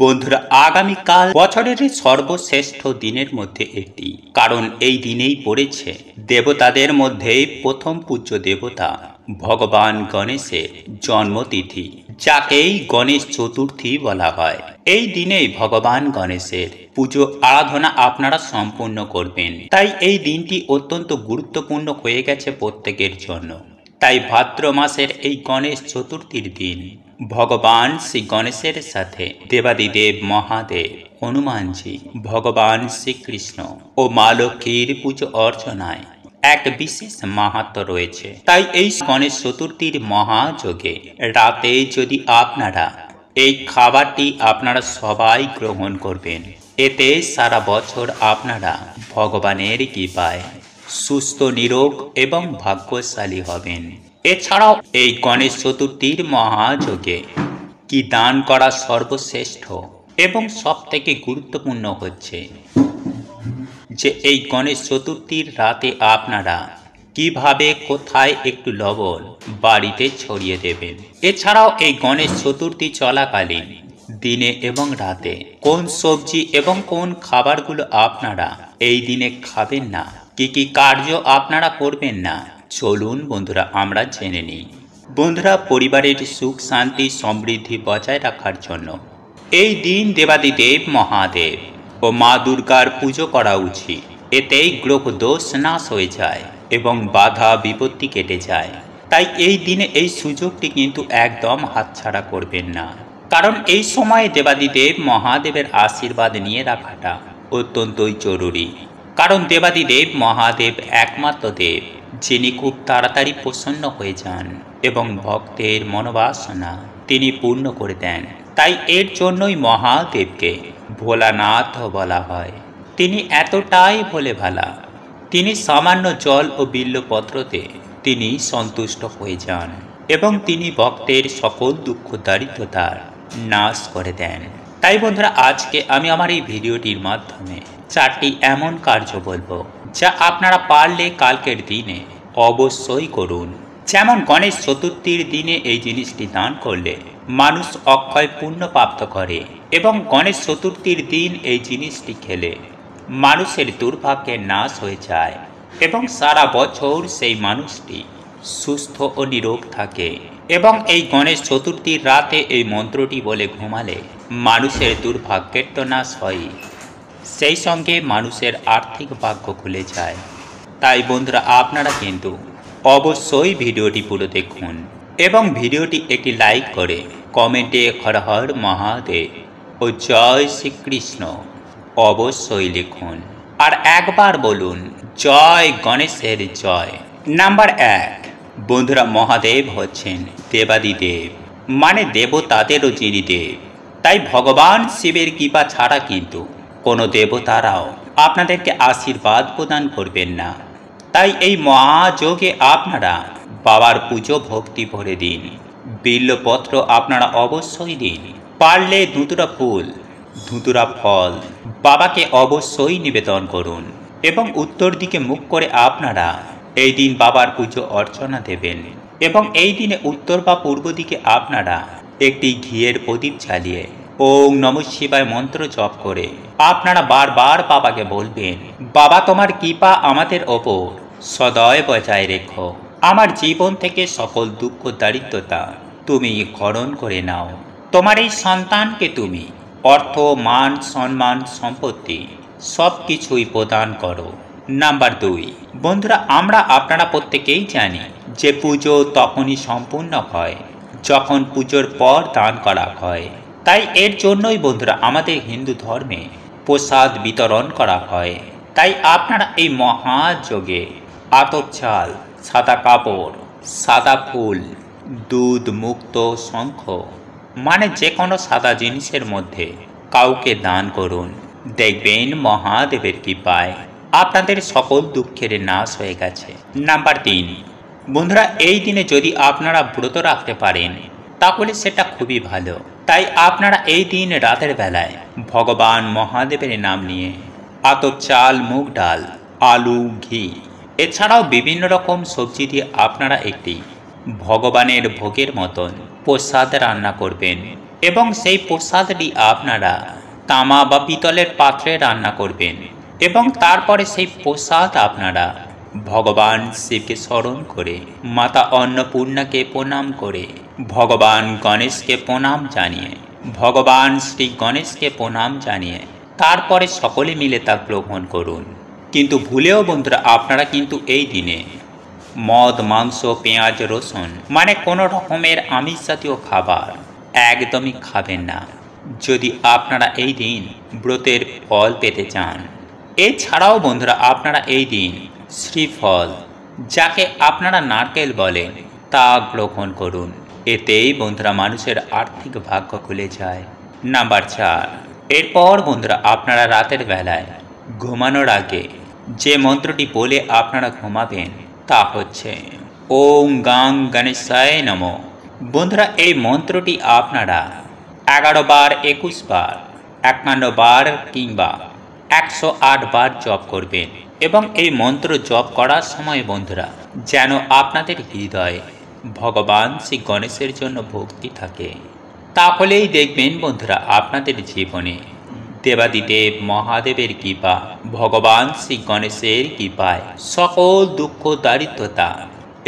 বন্ধুরা, আগামীকাল বছরের সর্বশ্রেষ্ঠ দিনের মধ্যে একটি, কারণ এই দিনেই পড়েছে দেবতাদের মধ্যে প্রথম পূজ্য দেবতা ভগবান গণেশের জন্মতিথি, যাকেই গণেশ চতুর্থী বলা হয়। এই দিনেই ভগবান গণেশের পুজো আরাধনা আপনারা সম্পূর্ণ করবেন। তাই এই দিনটি অত্যন্ত গুরুত্বপূর্ণ হয়ে গেছে প্রত্যেকের জন্য। তাই ভাদ্র মাসের এই গণেশ চতুর্থীর দিন ভগবান শ্রী গণেশের সাথে দেবাদিদেব মহাদেব, হনুমানজি, ভগবান শ্রীকৃষ্ণ ও মা লক্ষ্মীর পুজো অর্চনায় এক বিশেষ মাহাত্ম্য রয়েছে। তাই এই গণেশ চতুর্থীর মহাযজ্ঞে রাতে যদি আপনারা এই খাবারটি আপনারা সবাই গ্রহণ করবেন, এতে সারা বছর আপনারা ভগবানের কৃপায় সুস্থ, নিরোগ এবং ভাগ্যশালী হবেন। এছাড়াও এই গণেশ চতুর্থীর মহাযজ্ঞে কি দান করা সর্বশ্রেষ্ঠ এবং সবথেকে গুরুত্বপূর্ণ হচ্ছে যে এই গণেশ চতুর্থীর রাতে আপনারা কিভাবে কোথায় একটু লবণ বাড়িতে ছড়িয়ে দেবেন। এছাড়াও এই গণেশ চতুর্থী চলাকালীন দিনে এবং রাতে কোন সবজি এবং কোন খাবারগুলো আপনারা এই দিনে খাবেন না, কি কি কার্য আপনারা করবেন না, চলুন বন্ধুরা আমরা জেনে নিই। বন্ধুরা, পরিবারের সুখ শান্তি সমৃদ্ধি বজায় রাখার জন্য এই দিন দেবাদিদেব মহাদেব ও মা দুর্গার পুজো করা উচিত। এতেই গ্রহ দোষ নাশ হয়ে যায় এবং বাধা বিপত্তি কেটে যায়। তাই এই দিনে এই সুযোগটি কিন্তু একদম হাতছাড়া করবেন না, কারণ এই সময়ে দেবাদিদেব মহাদেবের আশীর্বাদ নিয়ে রাখাটা অত্যন্তই জরুরি। কারণ দেবাদিদেব মহাদেব একমাত্র দেব যিনি খুব তাড়াতাড়ি প্রসন্ন হয়ে যান এবং ভক্তের মনোবাসনা তিনি পূর্ণ করে দেন। তাই এর জন্যই মহাদেবকে ভোলানাথ বলা হয়। তিনি এতটাই ভোলে ভালা, তিনি সামান্য জল ও বিল্বপত্রতে তিনি সন্তুষ্ট হয়ে যান এবং তিনি ভক্তের সকল দুঃখ দারিদ্রতার নাশ করে দেন। তাই বন্ধুরা, আজকে আমি আমার এই ভিডিওটির মাধ্যমে 4টি এমন কার্য বলবো যা আপনারা পারলে কালকের দিনে অবশ্যই করুন। যেমন গণেশ চতুর্থীর দিনে এই জিনিসটি দান করলে মানুষ অক্ষয় পুণ্য প্রাপ্ত করে এবং গণেশ চতুর্থীর দিন এই জিনিসটি খেলে মানুষের দুর্ভাগ্যের নাশ হয়ে যায় এবং সারা বছর সেই মানুষটি সুস্থ ও নিরোগ থাকে। এবং এই গণেশ চতুর্থীর রাতে এই মন্ত্রটি বলে ঘুমালে মানুষের দুর্ভাগ্যের তো নাশ হয়, সেই সঙ্গে মানুষের আর্থিক ভাগ্য খুলে যায়। তাই বন্ধুরা, আপনারা কিন্তু অবশ্যই ভিডিওটি পুরো দেখুন এবং ভিডিওটি একটি লাইক করে কমেন্টে হর হর মহাদেব ও জয় শ্রীকৃষ্ণ অবশ্যই লিখুন। আর একবার বলুন জয় গণেশের জয়। নাম্বার 1, বন্ধুরা, মহাদেব হচ্ছেন দেবাদিদেব, মানে দেবতাদেরও যিনি দেব। তাই ভগবান শিবের কৃপা ছাড়া কিন্তু কোনো দেবতারাও আপনাদেরকে আশীর্বাদ প্রদান করবেন না। তাই এই মহাযজ্ঞে আপনারা বাবার পুজো ভক্তি ভরে দিন। বিল্বপত্র আপনারা অবশ্যই দিন। পারলে ধুতুরা ফুল, ধুতুরা ফল বাবাকে অবশ্যই নিবেদন করুন এবং উত্তর দিকে মুখ করে আপনারা এই দিন বাবার পুজো অর্চনা দেবেন। এবং এই দিনে উত্তর বা পূর্ব দিকে আপনারা একটি ঘিয়ের প্রদীপ জ্বালিয়ে ওম নমঃ শিবায় মন্ত্র জপ করে আপনারা বারবার বাবাকে বলবেন, বাবা তোমার কৃপা আমাদের ওপর সদয় বজায় রেখো। আমার জীবন থেকে সকল দুঃখ দারিদ্রতা তুমি হরণ করে নাও। তোমার এই সন্তানকে তুমি অর্থ, মান, সম্মান, সম্পত্তি সব কিছুই প্রদান করো। নাম্বার 2, বন্ধুরা, আমরা আপনারা প্রত্যেকেই জানি যে পুজো তখনই সম্পূর্ণ হয় যখন পুজোর পর দান করা হয়। তাই এর জন্যই বন্ধুরা আমাদের হিন্দু ধর্মে প্রসাদ বিতরণ করা হয়। তাই আপনারা এই মহাযজ্ঞে আতপ চাল, সাদা কাপড়, সাদা ফুল, দুধ মুক্ত, শঙ্খ, মানে যে কোনো সাদা জিনিসের মধ্যে কাউকে দান করুন। দেখবেন মহাদেবের কৃপায় আপনাদের সকল দুঃখের নাশ হয়ে গেছে। নাম্বার 3, বন্ধুরা, এই দিনে যদি আপনারা ব্রত রাখতে পারেন তাহলে সেটা খুবই ভালো। তাই আপনারা এই দিন রাতের বেলায় ভগবান মহাদেবের নাম নিয়ে আতপ চাল, মুগ ডাল, আলু, ঘি এছাড়াও বিভিন্ন রকম সবজি দিয়ে আপনারা একটি ভগবানের ভোগের মতন প্রসাদ রান্না করবেন এবং সেই প্রসাদটি আপনারা তামা বা পিতলের পাত্রে রান্না করবেন এবং তারপরে সেই প্রসাদ আপনারা ভগবান শিবকে স্মরণ করে, মাতা অন্নপূর্ণাকে প্রণাম করে, ভগবান গণেশকে প্রণাম জানিয়ে, ভগবান শ্রী গণেশকে প্রণাম জানিয়ে তারপরে সকলে মিলে তা গ্রহণ করুন। কিন্তু ভুলেও বন্ধুরা আপনারা কিন্তু এই দিনে মদ, মাংস, পেঁয়াজ, রসুন মানে কোনো রকমের আমিষ জাতীয় খাবার একদমই খাবেন না, যদি আপনারা এই দিন ব্রতের ফল পেতে চান। এছাড়াও বন্ধুরা আপনারা এই দিন শ্রীফল, যাকে আপনারা নারকেল বলেন, তা গ্রহণ করুন। এতেই বন্ধুরা মানুষের আর্থিক ভাগ্য খুলে যায়। নাম্বার 4, এরপর বন্ধুরা আপনারা রাতের বেলায় ঘুমানোর আগে যে মন্ত্রটি বলে আপনারা ঘুমাবেন তা হচ্ছে ওম গাং গণেশায় নমঃ। বন্ধুরা এই মন্ত্রটি আপনারা 11 বার, 21 বার, 51 বার কিংবা 108 বার জপ করবেন এবং এই মন্ত্র জপ করার সময় বন্ধুরা যেন আপনাদের হৃদয়ে ভগবান শ্রী গণেশের জন্য ভক্তি থাকে। তাহলেই দেখবেন বন্ধুরা আপনাদের জীবনে দেবাদিদেব মহাদেবের কৃপা, ভগবান শ্রী গণেশের কৃপায় সকল দুঃখ, দারিদ্রতা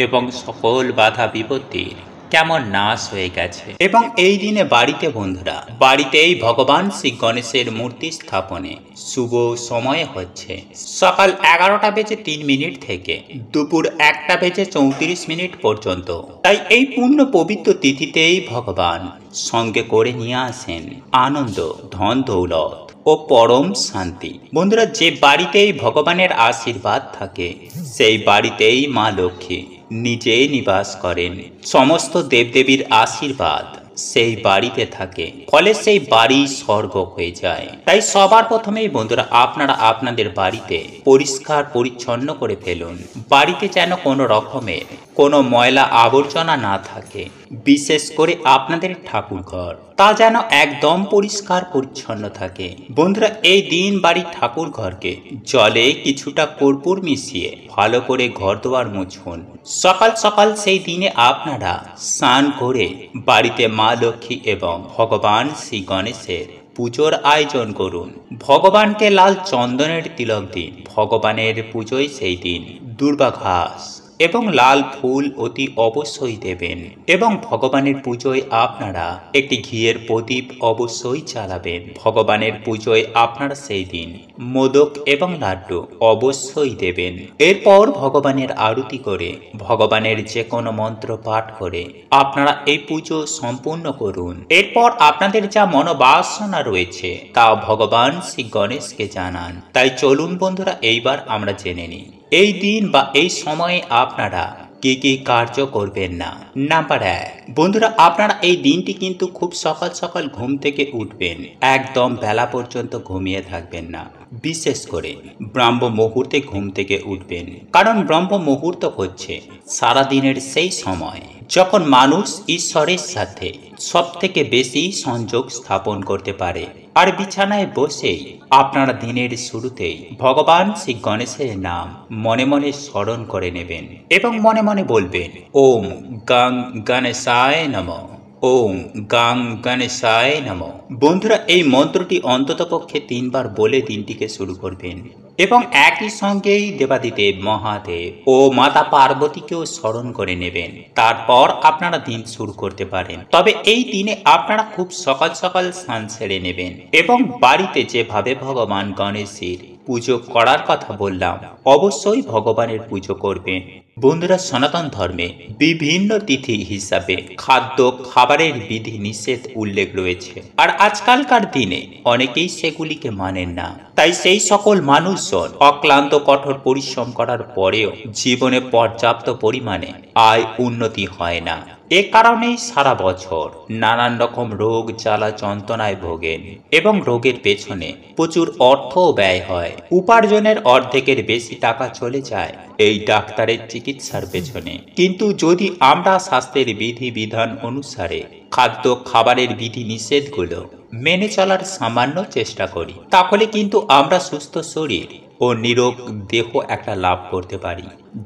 এবং সকল বাধা বিপত্তির কেমন নাশ হয়ে গেছে। এবং এই দিনে বাড়িতে বন্ধুরা বাড়িতেই ভগবান শ্রী গণেশের মূর্তি স্থাপনে শুভ সময় হচ্ছে সকাল 11:03 থেকে দুপুর 1:34 পর্যন্ত। তাই এই পূর্ণ পবিত্র তিথিতেই ভগবান সঙ্গে করে নিয়ে আসেন আনন্দ, ধন দৌলত ও পরম শান্তি। বন্ধুরা যে বাড়িতেই ভগবানের আশীর্বাদ থাকে সেই বাড়িতেই মা লক্ষ্মী নিজে নিবাস করেন। সমস্ত দেবদেবীর আশীর্বাদ সেই বাড়িতে থাকে, ফলে সেই বাড়ি স্বর্গ হয়ে যায়। তাই সবার প্রথমেই বন্ধুরা আপনারা আপনাদের বাড়িতে পরিষ্কার পরিচ্ছন্ন করে ফেলুন। বাড়িতে যেন কোনো রকমের কোনো ময়লা আবর্জনা না থাকে, বিশেষ করে আপনাদের ঠাকুর ঘর তা যেন একদম পরিষ্কার পরিচ্ছন্ন থাকে। বন্ধুরা এই দিন বাড়ির ঠাকুর ঘরকে জলে কিছুটা কর্পূর মিশিয়ে ভালো করে ঘর দুয়ার মুছুন। সকাল সকাল সেই দিনে আপনারা স্নান করে বাড়িতে মা লক্ষ্মী এবং ভগবান শ্রী গণেশের পুজোর আয়োজন করুন। ভগবানকে লাল চন্দনের তিলক দিন। ভগবানের পুজোয় সেই দিন দুর্বা ঘাস এবং লাল ফুল অতি অবশ্যই দেবেন এবং ভগবানের পুজোয় আপনারা একটি ঘিয়ের প্রদীপ অবশ্যই জ্বালাবেন। ভগবানের পুজোয় আপনারা সেই দিন মোদক এবং লাড্ডু অবশ্যই দেবেন। এরপর ভগবানের আরতি করে ভগবানের যে কোনো মন্ত্র পাঠ করে আপনারা এই পুজো সম্পূর্ণ করুন। এরপর আপনাদের যা মনোবাসনা রয়েছে তা ভগবান শ্রী গণেশকে জানান। তাই চলুন বন্ধুরা এইবার আমরা জেনে নিই এই দিন বা এই সময়ে আপনারা কি কি কার্য করবেন না। নাম্বার 1, বন্ধুরা আপনারা এই দিনটি কিন্তু খুব সকাল সকাল ঘুম থেকে উঠবেন, একদম বেলা পর্যন্ত ঘুমিয়ে থাকবেন না। বিশেষ করে ব্রাহ্ম মুহূর্তে ঘুম থেকে উঠবেন, কারণ ব্রহ্ম মুহূর্ত হচ্ছে সারাদিনের সেই সময় যখন মানুষ ঈশ্বরের সাথে সব থেকে বেশি সংযোগ স্থাপন করতে পারে। আর বিছানায় বসেই আপনারা দিনের শুরুতেই ভগবান শ্রী গণেশের নাম মনে মনে স্মরণ করে নেবেন এবং মনে মনে বলবেন ওম গাং গণেশায় নমঃ, ওম গাং গণেশায় নমঃ। বন্ধুরা এই মন্ত্রটি অন্ততপক্ষে 3 বার বলে দিনটিকে শুরু করবেন এবং একই সঙ্গেই দেবাদিদেব মহাদেব ও মাতা পার্বতীকেও স্মরণ করে নেবেন। তারপর আপনারা দিন শুরু করতে পারেন। তবে এই দিনে আপনারা খুব সকাল সকাল স্নান সেরে নেবেন এবং বাড়িতে যেভাবে ভগবান গণেশের পুজো করার কথা বললাম অবশ্যই ভগবানের পুজো করবেন। বন্ধুরা সনাতন ধর্মে বিভিন্ন তিথি হিসাবে খাদ্য খাবারের বিধি নিষেধ উল্লেখ রয়েছে, আর আজকালকার দিনে অনেকেই সেগুলিকে মানেন না। তাই সেই সকল মানুষজন অক্লান্ত কঠোর পরিশ্রম করার পরেও জীবনে পর্যাপ্ত পরিমাণে আয় উন্নতি হয় না। এ কারণেই সারা বছর নানান রকম রোগ জ্বালা যন্ত্রণায় ভোগেন এবং রোগের পেছনে প্রচুর অর্থ ব্যয় হয়। উপার্জনের অর্ধেকের বেশি টাকা চলে যায় এই ডাক্তারের চিকিৎসার পেছনে। কিন্তু যদি আমরা স্বাস্থ্যের বিধি বিধান অনুসারে খাদ্য খাবারের বিধি নিষেধগুলো মেনে চলার সামান্য চেষ্টা করি, তাহলে কিন্তু আমরা সুস্থ শরীর ও নিরোগ দেহ একটা লাভ করতে পারি।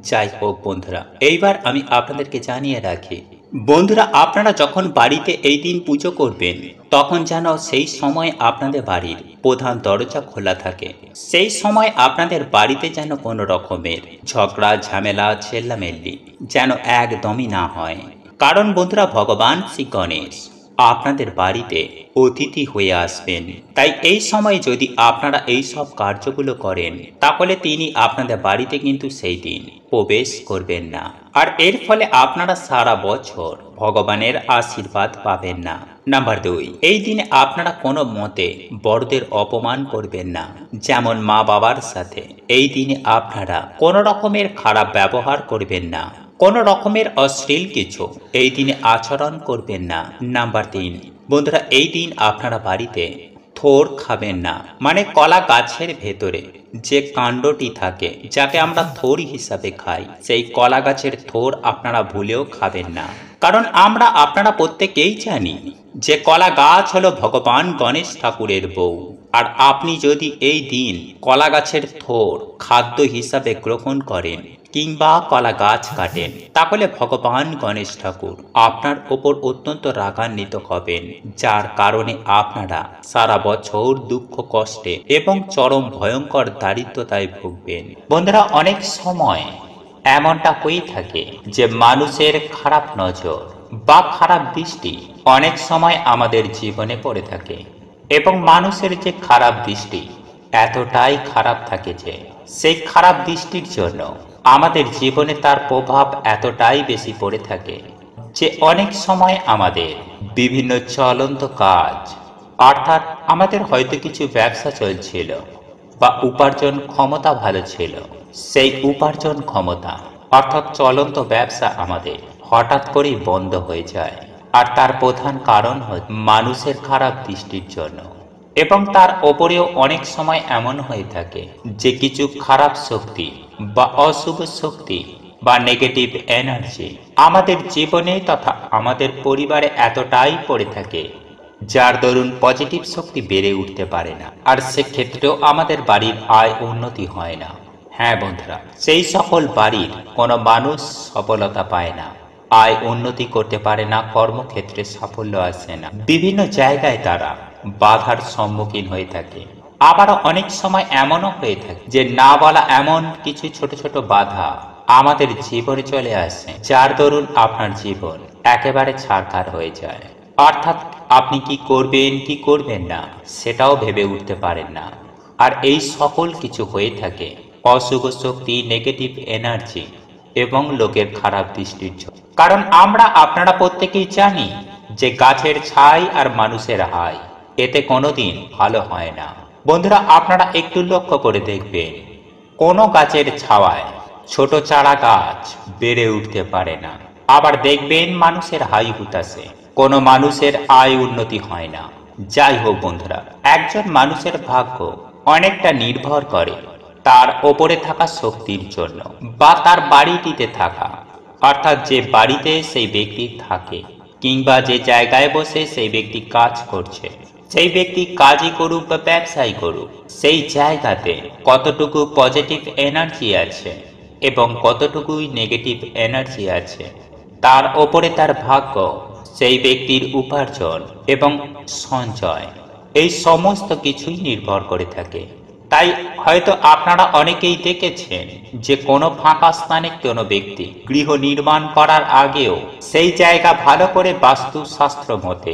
যাই হোক বন্ধুরা, এইবার আমি আপনাদেরকে জানিয়ে রাখি বন্ধুরা, আপনারা যখন বাড়িতে এই দিন পুজো করবেন তখন যেন সেই সময় আপনাদের বাড়ির প্রধান দরজা খোলা থাকে। সেই সময় আপনাদের বাড়িতে যেন কোনো রকমের ঝগড়া ঝামেলা চেল্লামেল্লি যেন একদমই না হয়। কারণ বন্ধুরা, ভগবান শ্রী গণেশ আপনাদের বাড়িতে অতিথি হয়ে আসবেন। তাই এই সময় যদি আপনারা এই সব কার্যগুলো করেন তাহলে তিনি আপনাদের বাড়িতে কিন্তু সেই দিন প্রবেশ করবেন না। আর এর ফলে আপনারা সারা বছর ভগবানের আশীর্বাদ পাবেন না। নাম্বার 2, এই দিনে আপনারা কোনো মতে বড়দের অপমান করবেন না, যেমন মা বাবার সাথে। এই দিনে আপনারা কোনো রকমের খারাপ ব্যবহার করবেন না, কোনো রকমের অশ্লীল কিছু এই দিনে আচরণ করবেন না। নাম্বার 3, বন্ধুরা, এই দিন আপনারা বাড়িতে থোর খাবেন না, মানে কলা গাছের ভেতরে যে কাণ্ডটি থাকে যাকে আমরা থোর হিসাবে খাই, সেই কলা গাছের থোর আপনারা ভুলেও খাবেন না। কারণ আপনারা প্রত্যেকেই জানি যে কলা গাছ হলো ভগবান গণেশ ঠাকুরের বউ। আর আপনি যদি এই দিন কলা গাছের থোর খাদ্য হিসাবে গ্রহণ করেন কিংবা কলা গাছ কাটেন তাহলে ভগবান গণেশ ঠাকুর আপনার ওপর অত্যন্ত রাগান্বিত হবেন, যার কারণে আপনারা সারা বছর দুঃখ কষ্টে এবং চরম ভয়ঙ্কর দারিদ্রতায় ভুগবেন। বন্ধুরা, অনেক সময় এমনটা হয়ে থাকে যে মানুষের খারাপ নজর বা খারাপ দৃষ্টি অনেক সময় আমাদের জীবনে পড়ে থাকে, এবং মানুষের যে খারাপ দৃষ্টি এতটাই খারাপ থাকে যে সেই খারাপ দৃষ্টির জন্য আমাদের জীবনে তার প্রভাব এতটাই বেশি পড়ে থাকে যে অনেক সময় আমাদের বিভিন্ন চলন্ত কাজ, অর্থাৎ আমাদের হয়তো কিছু ব্যবসা চলছিল বা উপার্জন ক্ষমতা ভালো ছিল, সেই উপার্জন ক্ষমতা অর্থাৎ চলন্ত ব্যবসা আমাদের হঠাৎ করেই বন্ধ হয়ে যায়। আর তার প্রধান কারণ হচ্ছে মানুষের খারাপ দৃষ্টির জন্য। এবং তার ওপরেও অনেক সময় এমন হয়ে থাকে যে কিছু খারাপ শক্তি বা অশুভ শক্তি বা নেগেটিভ এনার্জি আমাদের জীবনে তথা আমাদের পরিবারে এতটাই পড়ে থাকে যার দরুন পজিটিভ শক্তি বেড়ে উঠতে পারে না, আর সেক্ষেত্রেও আমাদের বাড়ির আয় উন্নতি হয় না। হ্যাঁ বন্ধুরা, সেই সকল বাড়ির কোনো মানুষ সফলতা পায় না, আয় উন্নতি করতে পারে না, কর্মক্ষেত্রে সাফল্য আসে না, বিভিন্ন জায়গায় তারা বাধার সম্মুখীন হয়ে থাকে। আবার অনেক সময় এমনও হয়ে থাকে যে না বলা এমন কিছু ছোট ছোট বাধা আমাদের জীবনে চলে আসে যার দরুন আপনার জীবন একেবারে ছাড়খাড় হয়ে যায়। অর্থাৎ আপনি কি করবেন কি করবেন না সেটাও ভেবে উঠতে পারেন না। আর এই সকল কিছু হয়ে থাকে অশুভ শক্তি, নেগেটিভ এনার্জি এবং লোকের খারাপ দৃষ্টির জন্য। কারণ আপনারা প্রত্যেকেই জানি যে গাছের ছাই আর মানুষের হাই এতে কোনোদিন ভালো হয় না। বন্ধুরা, আপনারা একটু লক্ষ্য করে দেখবেন কোনো গাছের ছাওয়ায় ছোট চারা গাছ বেড়ে উঠতে পারে না। আবার দেখবেন মানুষের হাই হুতাশে কোনো মানুষের আয় উন্নতি হয় না। যাই হোক বন্ধুরা, একজন মানুষের ভাগ্য অনেকটা নির্ভর করে তার ওপরে থাকা শক্তির জন্য বা তার বাড়িটিতে থাকা, অর্থাৎ যে বাড়িতে সেই ব্যক্তি থাকে কিংবা যে জায়গায় বসে সেই ব্যক্তি কাজ করছে, সেই ব্যক্তি কাজই করুক বা ব্যবসাই করুক, সেই জায়গাতে কতটুকু পজিটিভ এনার্জি আছে এবং কতটুকুই নেগেটিভ এনার্জি আছে তার ওপরে তার ভাগ্য, সেই ব্যক্তির উপার্জন এবং সঞ্চয় এই সমস্ত কিছুই নির্ভর করে থাকে। তাই হয়তো আপনারা অনেকেই দেখেছেন যে কোনো ফাঁকা স্থানে কোনো ব্যক্তি গৃহ নির্মাণ করার আগেও সেই জায়গা ভালো করে বাস্তুশাস্ত্র মতে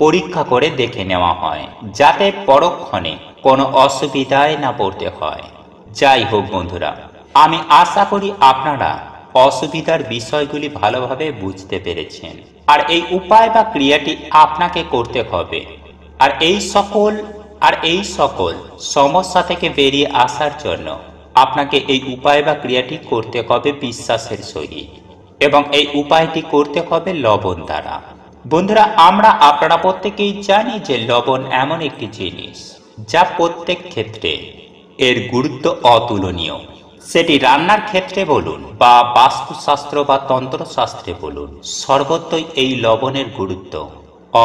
পরীক্ষা করে দেখে নেওয়া হয় যাতে পরক্ষণে কোনো অসুবিধায় না পড়তে হয়। যাই হোক বন্ধুরা, আমি আশা করি আপনারা অসুবিধার বিষয়গুলি ভালোভাবে বুঝতে পেরেছেন। আর এই উপায় বা ক্রিয়াটি আপনাকে করতে হবে। আর এই সকল সমস্যা থেকে বেরিয়ে আসার জন্য আপনাকে এই উপায় বা ক্রিয়াটি করতে হবে বিশ্বাসের সহিত, এবং এই উপায়টি করতে হবে লবণ দ্বারা। বন্ধুরা, আপনারা প্রত্যেকেই জানি যে লবণ এমন একটি জিনিস যা প্রত্যেক ক্ষেত্রে এর গুরুত্ব অতুলনীয়। সেটি রান্নার ক্ষেত্রে বলুন বা বাস্তুশাস্ত্র বা তন্ত্রশাস্ত্রে বলুন, সর্বত্রই এই লবণের গুরুত্ব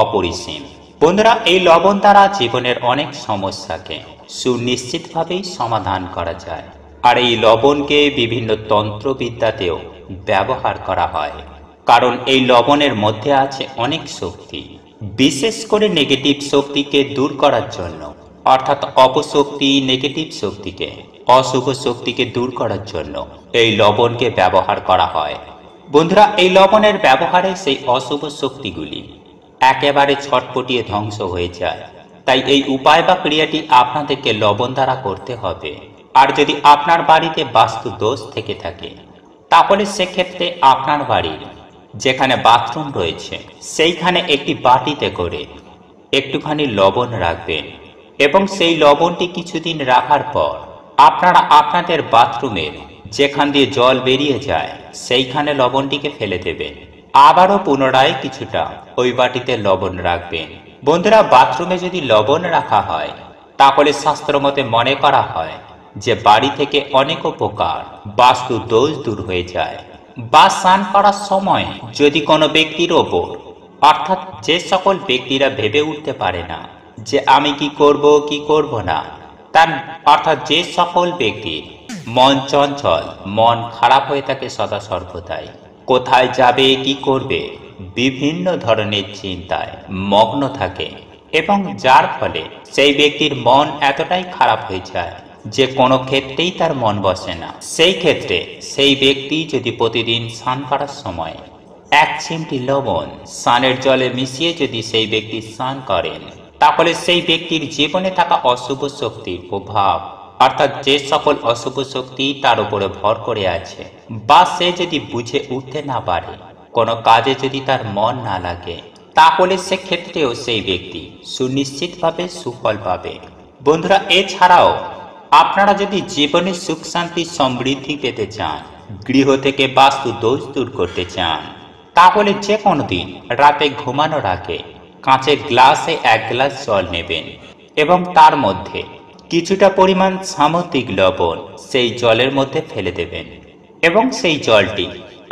অপরিসীম। বন্ধুরা, এই লবণ দ্বারা জীবনের অনেক সমস্যাকে সুনিশ্চিতভাবেই সমাধান করা যায়। আর এই লবণকে বিভিন্ন তন্ত্রবিদ্যাতেও ব্যবহার করা হয়। কারণ এই লবণের মধ্যে আছে অনেক শক্তি, বিশেষ করে নেগেটিভ শক্তিকে দূর করার জন্য, অর্থাৎ অপশক্তি, নেগেটিভ শক্তিকে, অশুভ শক্তিকে দূর করার জন্য এই লবণকে ব্যবহার করা হয়। বন্ধুরা, এই লবণের ব্যবহারে সেই অশুভ শক্তিগুলি একেবারে ছটপটিয়ে ধ্বংস হয়ে যায়। তাই এই উপায় বা ক্রিয়াটি আপনাদেরকে লবণ দ্বারা করতে হবে। আর যদি আপনার বাড়িতে বাস্তু দোষ থেকে থাকে, তাহলে সেক্ষেত্রে আপনার বাড়ির যেখানে বাথরুম রয়েছে সেইখানে একটি বাটিতে করে একটুখানি লবণ রাখবেন এবং সেই লবণটি কিছুদিন রাখার পর আপনারা আপনাদের বাথরুমের যেখান দিয়ে জল বেরিয়ে যায় সেইখানে লবণটিকে ফেলে দেবেন। আবারও পুনরায় কিছুটা ওই বাটিতে লবণ রাখবেন। বন্ধুরা, বাথরুমে যদি লবণ রাখা হয় তাহলে শাস্ত্রমতে মনে করা হয় যে বাড়ি থেকে অনেক উপকার, বাস্তু দোষ দূর হয়ে যায়। বা স্নান করার সময় যদি কোনো ব্যক্তির ওপর, অর্থাৎ যে সকল ব্যক্তিরা ভেবে উঠতে পারে না যে আমি কি করব না, তার অর্থাৎ যে সকল ব্যক্তির মন চঞ্চল, মন খারাপ হয়ে থাকে সদা সর্বদাই, কোথায় যাবে, কি করবে, বিভিন্ন ধরনের চিন্তায় মগ্ন থাকে এবং যার ফলে সেই ব্যক্তির মন এতটাই খারাপ হয়ে যায় যে কোনো ক্ষেত্রেই তার মন বসে না, সেই ক্ষেত্রে সেই ব্যক্তি যদি প্রতিদিন স্নান করার সময় এক চিমটি লবণ স্নানের জলে মিশিয়ে যদি সেই ব্যক্তি স্নান করেন, তাহলে সেই ব্যক্তির জীবনে থাকা অশুভ শক্তির প্রভাব, অর্থাৎ যে সকল অশুভ শক্তি তার উপরে ভর করে আছে, বা সে যদি বুঝে উঠতে না পারে, কোনো কাজে যদি তার মন না লাগে, তাহলে সেক্ষেত্রেও সেই ব্যক্তি সুনিশ্চিতভাবে সুফল পাবে। বন্ধুরা, এছাড়াও আপনারা যদি জীবনে সুখ শান্তি সমৃদ্ধি পেতে চান, গৃহ থেকে বাস্তু দোষ দূর করতে চান, তাহলে যে কোনো দিন রাতে ঘুমানোর আগে কাঁচের গ্লাসে 1 গ্লাস জল নেবেন এবং তার মধ্যে কিছুটা পরিমাণ সামুদ্রিক লবণ সেই জলের মধ্যে ফেলে দেবেন এবং সেই জলটি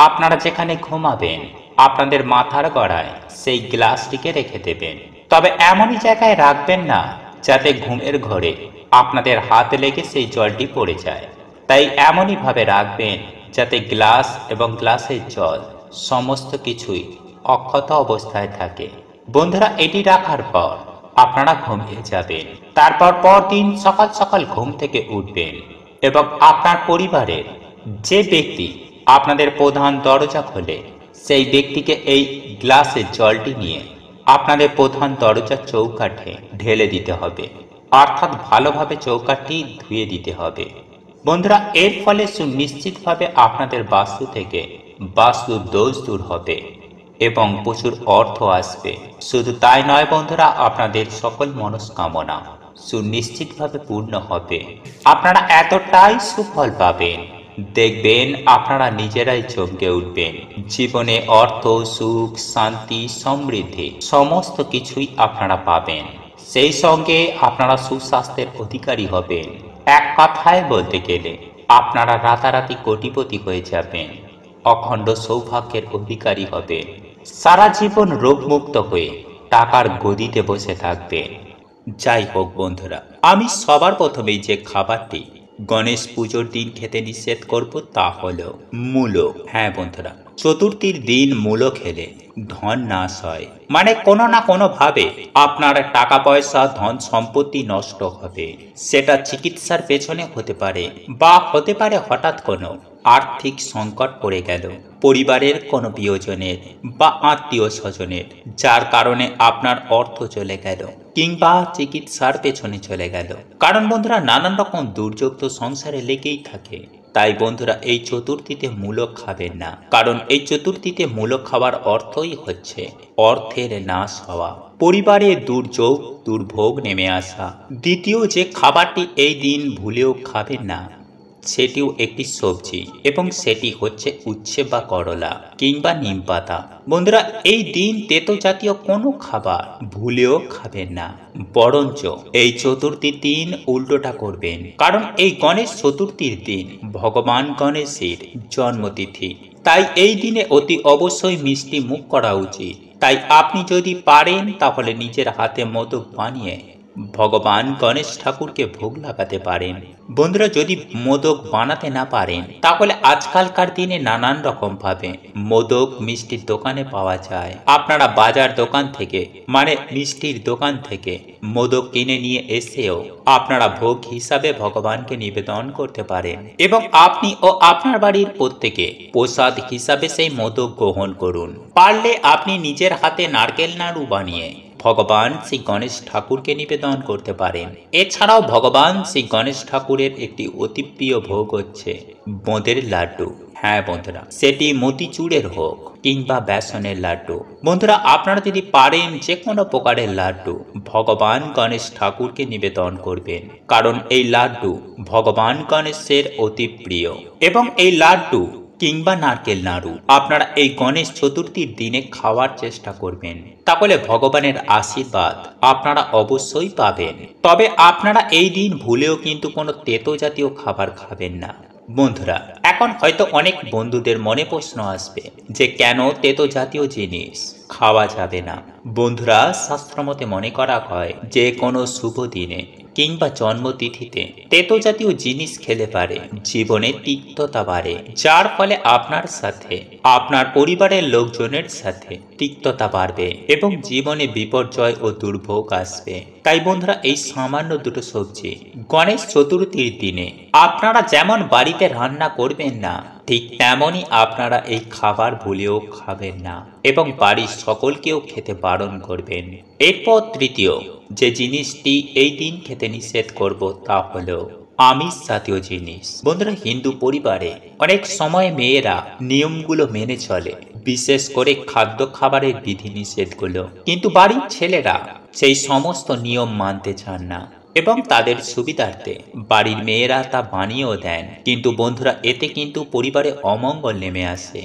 আপনারা যেখানে ঘুমাবেন আপনাদের মাথার গড়ায় সেই গ্লাসটিকে রেখে দেবেন। তবে এমনই জায়গায় রাখবেন না যাতে ঘুমের ঘরে আপনাদের হাত লেগে সেই জলটি পড়ে যায়। তাই এমনই ভাবে রাখবেন যাতে গ্লাস এবং গ্লাসের জল সমস্ত কিছুই অক্ষত অবস্থায় থাকে। বন্ধুরা, এটি রাখার পর আপনারা ঘুমিয়ে যাবেন। তারপর পরদিন সকাল সকাল ঘুম থেকে উঠবেন এবং আপনার পরিবারের যে ব্যক্তি আপনাদের প্রধান দরজা খোলে সেই ব্যক্তিকে এই গ্লাসের জলটি নিয়ে আপনাদের প্রধান দরজার চৌকাঠে ঢেলে দিতে হবে, অর্থাৎ ভালোভাবে চৌকাঠটি ধুয়ে দিতে হবে। বন্ধুরা, এর ফলে সুনিশ্চিতভাবে আপনাদের বাস্তু থেকে বাস্তু দোষ দূর হবে এবং প্রচুর অর্থ আসবে। শুধু তাই নয় বন্ধুরা, আপনাদের সকল মনস্কামনা সুনিশ্চিতভাবে পূর্ণ হবে। আপনারা এতটাই সুফল পাবেন, দেখবেন আপনারা নিজেরাই চমকে উঠবেন। জীবনে অর্থ, সুখ, শান্তি, সমৃদ্ধি সমস্ত কিছুই আপনারা পাবেন। সেই সঙ্গে আপনারা সুস্বাস্থ্যের অধিকারী হবেন। এক কথায় বলতে গেলে আপনারা রাতারাতি কোটিপতি হয়ে যাবেন, অখণ্ড সৌভাগ্যের অধিকারী হবেন, সারা জীবন রোগমুক্ত হয়ে টাকার গদিতে বসে থাকবেন। যাই হোক বন্ধুরা, আমি সবার প্রথমেই যে খাবারটি গণেশ পুজোর দিন খেতে নিষেধ করব তা হলো মূলো। হ্যাঁ বন্ধুরা, চতুর্থীর দিন মূলো খেলে ধন নাশ হয়, মানে কোনো না কোনো ভাবে আপনার টাকা পয়সা, ধন সম্পত্তি নষ্ট হবে। সেটা চিকিৎসার পেছনে হতে পারে বা হতে পারে হঠাৎ কোনো আর্থিক সংকট পড়ে গেল পরিবারের কোনো প্রিয়জনের বা আত্মীয় স্বজনের, যার কারণে আপনার অর্থ চলে গেল কিংবা চিকিৎসার পেছনে চলে গেল। কারণ বন্ধুরা, নানান রকম দুর্যোগ তো সংসারে লেগেই থাকে। তাই বন্ধুরা, এই চতুর্থীতে মূলো খাবেন না, কারণ এই চতুর্থীতে মূলো খাওয়ার অর্থই হচ্ছে অর্থের নাশ হওয়া, পরিবারে দুর্যোগ দুর্ভোগ নেমে আসা। দ্বিতীয় যে খাবারটি এই দিন ভুলেও খাবেন না, সেটিও একটি সবজি এবং সেটি হচ্ছে উচ্ছে বা করলা কিংবা নিম পাতা। বন্ধুরা, এই দিন তেতো জাতীয় কোনো খাবার ভুলেও খাবেন না, বরঞ্চ এই চতুর্থীর দিন উল্টোটা করবেন। কারণ এই গণেশ চতুর্থীর দিন ভগবান গণেশের জন্মতিথি, তাই এই দিনে অতি অবশ্যই মিষ্টি মুখ করা উচিত। তাই আপনি যদি পারেন তাহলে নিজের হাতে মোদক বানিয়ে ভগবান গণেশ ঠাকুরকে ভোগ লাগাতে পারেন। বন্ধুরা, যদি মোদক বানাতে না পারেন তাহলে আজকালকার দিনে নানান রকম ভাবে মোদক মিষ্টির দোকানে পাওয়া যায়। আপনারা বাজার দোকান থেকে মানে মিষ্টির দোকান থেকে মোদক কিনে নিয়ে এসেও আপনারা ভোগ হিসাবে ভগবানকে নিবেদন করতে পারেন এবং আপনি ও আপনার বাড়ির প্রত্যেকে প্রসাদ হিসাবে সেই মোদক গ্রহণ করুন। পারলে আপনি নিজের হাতে নারকেল নাড়ু বানিয়ে ভগবান শ্রী গণেশ ঠাকুরকে নিবেদন করতে পারেন। এছাড়াও ভগবান শ্রী গণেশ ঠাকুরের একটি অতি প্রিয় ভোগ হচ্ছে বোঁদের লাড্ডু। হ্যাঁ বন্ধুরা, সেটি মতিচুরের হোক কিংবা বেসনের লাড্ডু। বন্ধুরা, আপনারা যদি পারেন যে কোনো প্রকারের লাড্ডু ভগবান গণেশ ঠাকুরকে নিবেদন করবেন, কারণ এই লাড্ডু ভগবান গণেশের অতি প্রিয়। এবং এই লাড্ডু কিংবা নারকেল নাড়ু আপনারা এই গণেশ চতুর্থীর দিনে খাওয়ার চেষ্টা করবেন, তাহলে ভগবানের আশীর্বাদ আপনারা অবশ্যই পাবেন। তবে আপনারা এই দিন ভুলেও কিন্তু কোনো তেতো জাতীয় খাবার খাবেন না। বন্ধুরা, এখন হয়তো অনেক বন্ধুদের মনে প্রশ্ন আসবে যে কেন তেতো জাতীয় জিনিস খাওয়া যাবে না। বন্ধুরা, শাস্ত্রমতে মনে করা হয় যে কোনো শুভ দিনে কিংবা জন্মতিথিতে তেতো জাতীয় জিনিস খেলে পারে জীবনে তিক্ততা বাড়ে, যার ফলে আপনার সাথে আপনার পরিবারের লোকজনের সাথে তিক্ততা বাড়বে এবং জীবনে বিপর্যয় ও দুর্ভোগ আসবে। তাই বন্ধুরা, এই সামান্য দুটো সবজি গণেশ চতুর্থীর দিনে আপনারা যেমন বাড়িতে রান্না করবেন না, ঠিক তেমনই আপনারা এই খাবার ভুলেও খাবেন না এবং বাড়ির সকলকেও খেতে বারণ করবেন। এরপর তৃতীয় যে জিনিসটি এই দিন খেতে নিষেধ করব তা হলো আমিষ জাতীয় জিনিস। বন্ধুরা, হিন্দু পরিবারে অনেক সময় মেয়েরা নিয়মগুলো মেনে চলে, বিশেষ করে খাদ্য খাবারের বিধিনিষেধগুলো, কিন্তু বাড়ির ছেলেরা সেই সমস্ত নিয়ম মানতে চান না এবং তাদের সুবিধার্থে বাড়ির মেয়েরা তা বানিয়েও দেন। কিন্তু বন্ধুরা, এতে কিন্তু পরিবারে অমঙ্গল নেমে আসে।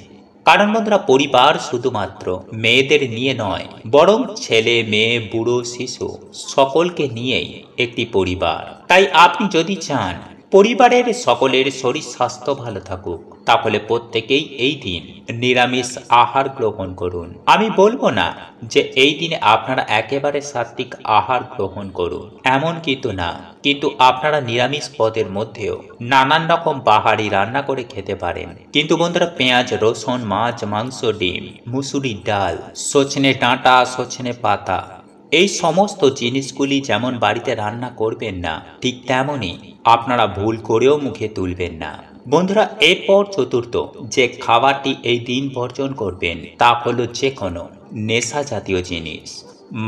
কারণ বন্ধুরা, পরিবার শুধুমাত্র মেয়েদের নিয়ে নয়, বরং ছেলে মেয়ে বুড়ো শিশু সকলকে নিয়েই একটি পরিবার। তাই আপনি যদি চান পরিবারের সকলের শরীর স্বাস্থ্য ভালো থাকুক, তাহলে প্রত্যেকেই এই দিন নিরামিষ আহার গ্রহণ করুন। আমি বলবো না যে এই দিনে আপনারা একেবারে সাত্ত্বিক আহার গ্রহণ করুন, এমন কিন্তু না, কিন্তু আপনারা নিরামিষ পদের মধ্যেও নানান রকম বাহারি রান্না করে খেতে পারেন। কিন্তু বন্ধুরা, পেঁয়াজ রসুন মাছ মাংস ডিম মুসুরির ডাল সজনে ডাঁটা সজনে পাতা এই সমস্ত জিনিসগুলি যেমন বাড়িতে রান্না করবেন না, ঠিক তেমনই আপনারা ভুল করেও মুখে তুলবেন না। বন্ধুরা, এরপর চতুর্থ যে খাবারটি এই দিন বর্জন করবেন তা হলো যে কোনো নেশা জাতীয় জিনিস।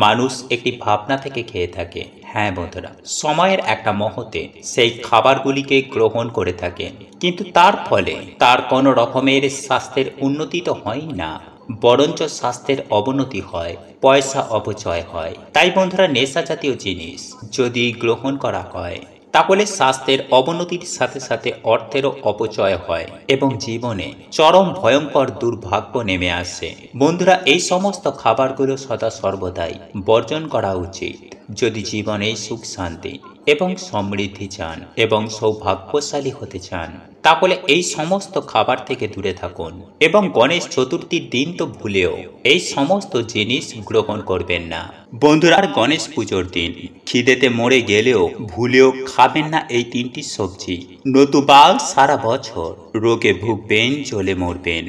মানুষ একটি ভাবনা থেকে খেয়ে থাকে। হ্যাঁ বন্ধুরা, সময়ের একটা মুহূর্তে সেই খাবারগুলিকে গ্রহণ করে থাকেন, কিন্তু তার ফলে তার কোনো রকমের স্বাস্থ্যের উন্নতি তো হয় না, বরঞ্চ স্বাস্থ্যের অবনতি হয়, পয়সা অপচয় হয়। তাই বন্ধুরা, নেশা জাতীয় জিনিস যদি গ্রহণ করা হয় তাহলে স্বাস্থ্যের অবনতির সাথে সাথে অর্থেরও অপচয় হয় এবং জীবনে চরম ভয়ঙ্কর দুর্ভাগ্য নেমে আসে। বন্ধুরা, এই সমস্ত খাবারগুলো সদা সর্বদাই বর্জন করা উচিত যদি জীবনে সুখ শান্তি এবং সমৃদ্ধি চান এবং সৌভাগ্যশালী হতে চান। তাহলে এই সমস্ত খাবার থেকে দূরে থাকুন এবং গণেশ চতুর্থীর দিন তো ভুলেও এই সমস্ত জিনিস গ্রহণ করবেন না। বন্ধুরা, গণেশ পুজোর দিন খিদেতে মরে গেলেও ভুলেও খাবেন না এই তিনটি সবজি, নতুবা সারা বছর রোগে ভুগবেন, জ্বলে মরবেন।